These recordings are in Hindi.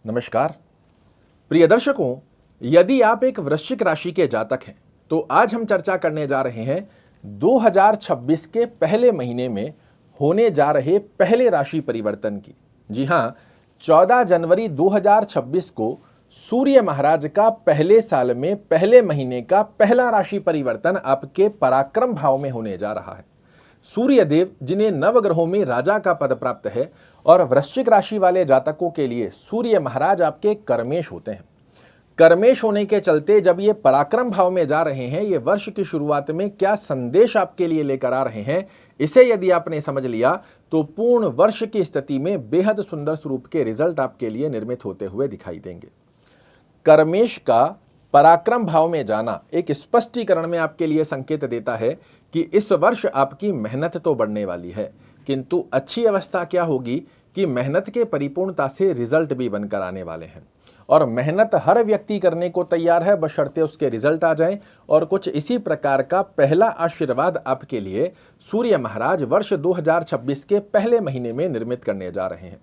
नमस्कार प्रिय दर्शकों, यदि आप एक वृश्चिक राशि के जातक हैं तो आज हम चर्चा करने जा रहे हैं 2026 के पहले महीने में होने जा रहे पहले राशि परिवर्तन की। जी हां, 14 जनवरी 2026 को सूर्य महाराज का पहले साल में पहले महीने का पहला राशि परिवर्तन आपके पराक्रम भाव में होने जा रहा है। सूर्य देव, जिन्हें नवग्रहों में राजा का पद प्राप्त है, और वृश्चिक राशि वाले जातकों के लिए सूर्य महाराज आपके कर्मेश होते हैं। कर्मेश होने के चलते जब ये पराक्रम भाव में जा रहे हैं, ये वर्ष की शुरुआत में क्या संदेश आपके लिए लेकर आ रहे हैं, इसे यदि आपने समझ लिया तो पूर्ण वर्ष की स्थिति में बेहद सुंदर स्वरूप के रिजल्ट आपके लिए निर्मित होते हुए दिखाई देंगे। कर्मेश का पराक्रम भाव में जाना एक स्पष्टीकरण में आपके लिए संकेत देता है कि इस वर्ष आपकी मेहनत तो बढ़ने वाली है, किंतु अच्छी अवस्था क्या होगी कि मेहनत के परिपूर्णता से रिजल्ट भी बनकर आने वाले हैं। और मेहनत हर व्यक्ति करने को तैयार है, बशर्ते उसके रिजल्ट आ जाएं। और कुछ इसी प्रकार का पहला आशीर्वाद आपके लिए सूर्य महाराज वर्ष 2026 के पहले महीने में निर्मित करने जा रहे हैं।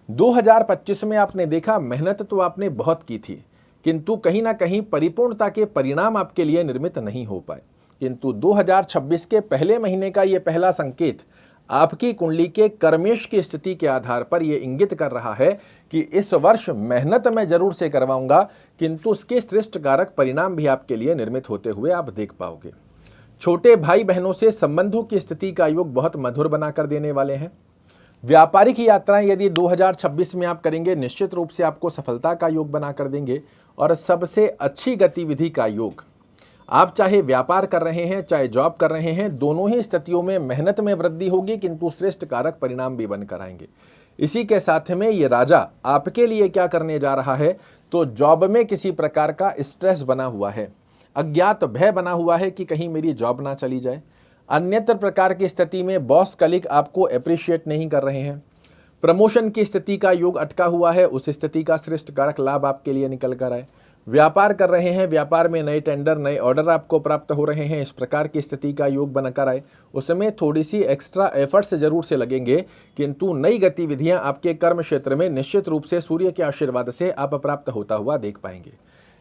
2025 में आपने देखा, मेहनत तो आपने बहुत की थी, किंतु कहीं ना कहीं परिपूर्णता के परिणाम आपके लिए निर्मित नहीं हो पाए। किंतु 2026 के पहले महीने का ये पहला संकेत आपकी कुंडली के कर्मेश की स्थिति के आधार पर यह इंगित कर रहा है कि इस वर्ष मेहनत मैं जरूर से करवाऊंगा, किंतु उसके श्रेष्ठ कारक परिणाम भी आपके लिए निर्मित होते हुए आप देख पाओगे। छोटे भाई बहनों से संबंधों की स्थिति का योग बहुत मधुर बनाकर देने वाले हैं। व्यापारिक यात्राएं यदि 2026 में आप करेंगे, निश्चित रूप से आपको सफलता का योग बनाकर देंगे। और सबसे अच्छी गतिविधि का योग, आप चाहे व्यापार कर रहे हैं चाहे जॉब कर रहे हैं, दोनों ही स्थितियों में मेहनत में वृद्धि होगी, किंतु श्रेष्ठ कारक परिणाम भी बनकर आएंगे। इसी के साथ में ये राजा आपके लिए क्या करने जा रहा है, तो जॉब में किसी प्रकार का स्ट्रेस बना हुआ है, अज्ञात भय बना हुआ है कि कहीं मेरी जॉब ना चली जाए। अन्यत्र प्रकार की स्थिति में बॉस कलीग आपको अप्रिशिएट नहीं कर रहे हैं। प्रमोशन की स्थिति का योग अटका हुआ है, उस स्थिति का श्रेष्ठ कारक लाभ आपके लिए निकल कर आए। व्यापार कर रहे हैं, व्यापार में नए टेंडर नए ऑर्डर आपको प्राप्त हो रहे हैं, इस प्रकार की स्थिति का योग बनकर आए। उसमें थोड़ी सी एक्स्ट्रा एफर्ट्स जरूर से लगेंगे, किंतु नई गतिविधियां आपके कर्म क्षेत्र में निश्चित रूप से सूर्य के आशीर्वाद से आप प्राप्त होता हुआ देख पाएंगे।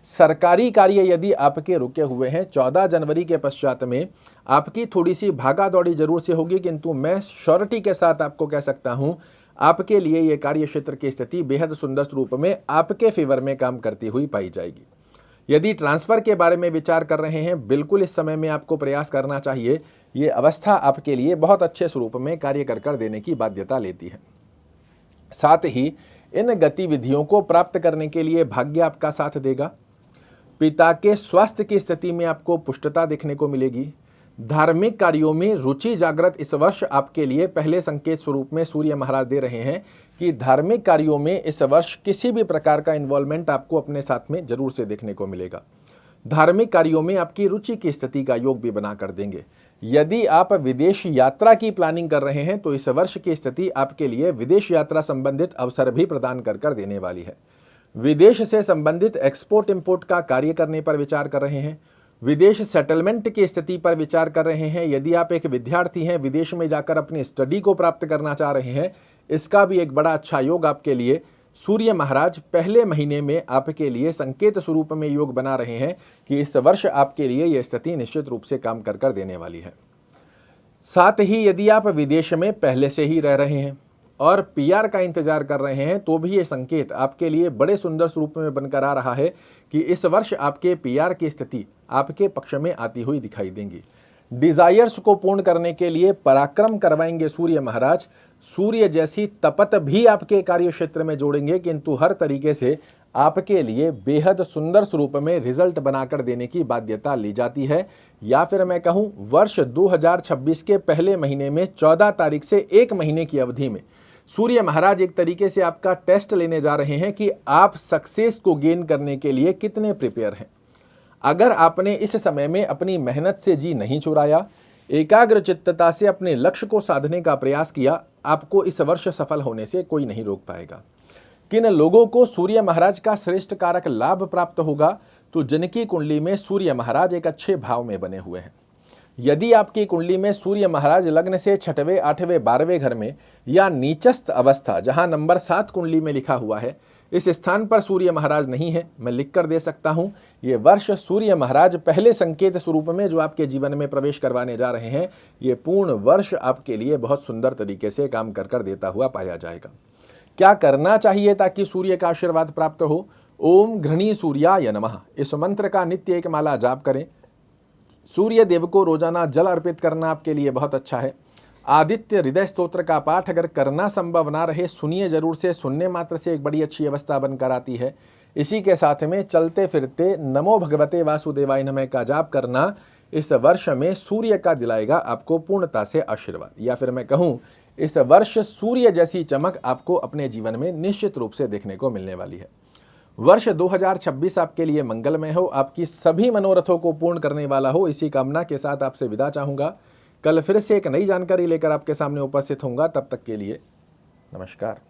सरकारी कार्य यदि आपके रुके हुए हैं, 14 जनवरी के पश्चात में आपकी थोड़ी सी भागा दौड़ी जरूर से होगी, किंतु मैं श्योरिटी के साथ आपको कह सकता हूं, आपके लिए ये कार्य क्षेत्र की स्थिति बेहद सुंदर रूप में आपके फेवर में काम करती हुई पाई जाएगी। यदि ट्रांसफर के बारे में विचार कर रहे हैं, बिल्कुल इस समय में आपको प्रयास करना चाहिए। ये अवस्था आपके लिए बहुत अच्छे स्वरूप में कार्य कर देने की बाध्यता लेती है। साथ ही इन गतिविधियों को प्राप्त करने के लिए भाग्य आपका साथ देगा। पिता के स्वास्थ्य की स्थिति में आपको पुष्टता देखने को मिलेगी। धार्मिक कार्यों में रुचि जागृत इस वर्ष आपके लिए पहले संकेत स्वरूप में सूर्य महाराज दे रहे हैं कि धार्मिक कार्यों में इस वर्ष किसी भी प्रकार का इन्वॉल्वमेंट आपको अपने साथ में जरूर से देखने को मिलेगा। धार्मिक कार्यों में आपकी रुचि की स्थिति का योग भी बना कर देंगे। यदि आप विदेश यात्रा की प्लानिंग कर रहे हैं तो इस वर्ष की स्थिति आपके लिए विदेश यात्रा संबंधित अवसर भी प्रदान कर देने वाली है। विदेश से संबंधित एक्सपोर्ट इंपोर्ट का कार्य करने पर विचार कर रहे हैं, विदेश सेटलमेंट की स्थिति पर विचार कर रहे हैं, यदि आप एक विद्यार्थी हैं, विदेश में जाकर अपनी स्टडी को प्राप्त करना चाह रहे हैं, इसका भी एक बड़ा अच्छा योग आपके लिए सूर्य महाराज पहले महीने में आपके लिए संकेत स्वरूप में योग बना रहे हैं कि इस वर्ष आपके लिए यह स्थिति निश्चित रूप से काम कर देने वाली है। साथ ही यदि आप विदेश में पहले से ही रह रहे हैं और पीआर का इंतजार कर रहे हैं, तो भी ये संकेत आपके लिए बड़े सुंदर स्वरूप में बनकर आ रहा है कि इस वर्ष आपके पीआर की स्थिति आपके पक्ष में आती हुई दिखाई देंगी। डिजायर्स को पूर्ण करने के लिए पराक्रम करवाएंगे सूर्य महाराज। सूर्य जैसी तपत भी आपके कार्य क्षेत्र में जोड़ेंगे, किंतु हर तरीके से आपके लिए बेहद सुंदर स्वरूप में रिजल्ट बनाकर देने की बाध्यता ली जाती है। या फिर मैं कहूं, वर्ष 2026 के पहले महीने में 14 तारीख से 1 महीने की अवधि में सूर्य महाराज एक तरीके से आपका टेस्ट लेने जा रहे हैं कि आप सक्सेस को गेन करने के लिए कितने प्रिपेयर हैं। अगर आपने इस समय में अपनी मेहनत से जी नहीं चुराया, एकाग्र चित्तता से अपने लक्ष्य को साधने का प्रयास किया, आपको इस वर्ष सफल होने से कोई नहीं रोक पाएगा। किन लोगों को सूर्य महाराज का श्रेष्ठ कारक लाभ प्राप्त होगा, तो जिनकी कुंडली में सूर्य महाराज एक अच्छे भाव में बने हुए हैं। यदि आपकी कुंडली में सूर्य महाराज लग्न से 6वें, 8वें, 12वें घर में या नीचस्थ अवस्था जहां नंबर 7 कुंडली में लिखा हुआ है, इस स्थान पर सूर्य महाराज नहीं है, मैं लिख कर दे सकता हूं, ये वर्ष सूर्य महाराज पहले संकेत स्वरूप में जो आपके जीवन में प्रवेश करवाने जा रहे हैं, ये पूर्ण वर्ष आपके लिए बहुत सुंदर तरीके से काम कर देता हुआ पाया जाएगा। क्या करना चाहिए ताकि सूर्य का आशीर्वाद प्राप्त हो? ओम घृणी सूर्याय नमः इस मंत्र का नित्य एक माला जाप करें। सूर्य देव को रोजाना जल अर्पित करना आपके लिए बहुत अच्छा है। आदित्य हृदय स्तोत्र का पाठ अगर करना संभव ना रहे, सुनिए जरूर से, सुनने मात्र से एक बड़ी अच्छी अवस्था बनकर आती है। इसी के साथ में चलते फिरते नमो भगवते वासुदेवाय नमः का जाप करना इस वर्ष में सूर्य का दिलाएगा आपको पूर्णता से आशीर्वाद, या फिर मैं कहूं इस वर्ष सूर्य जैसी चमक आपको अपने जीवन में निश्चित रूप से देखने को मिलने वाली है। वर्ष 2026 आपके लिए मंगलमय हो, आपकी सभी मनोरथों को पूर्ण करने वाला हो, इसी कामना के साथ आपसे विदा चाहूंगा। कल फिर से एक नई जानकारी लेकर आपके सामने उपस्थित होऊंगा। तब तक के लिए नमस्कार।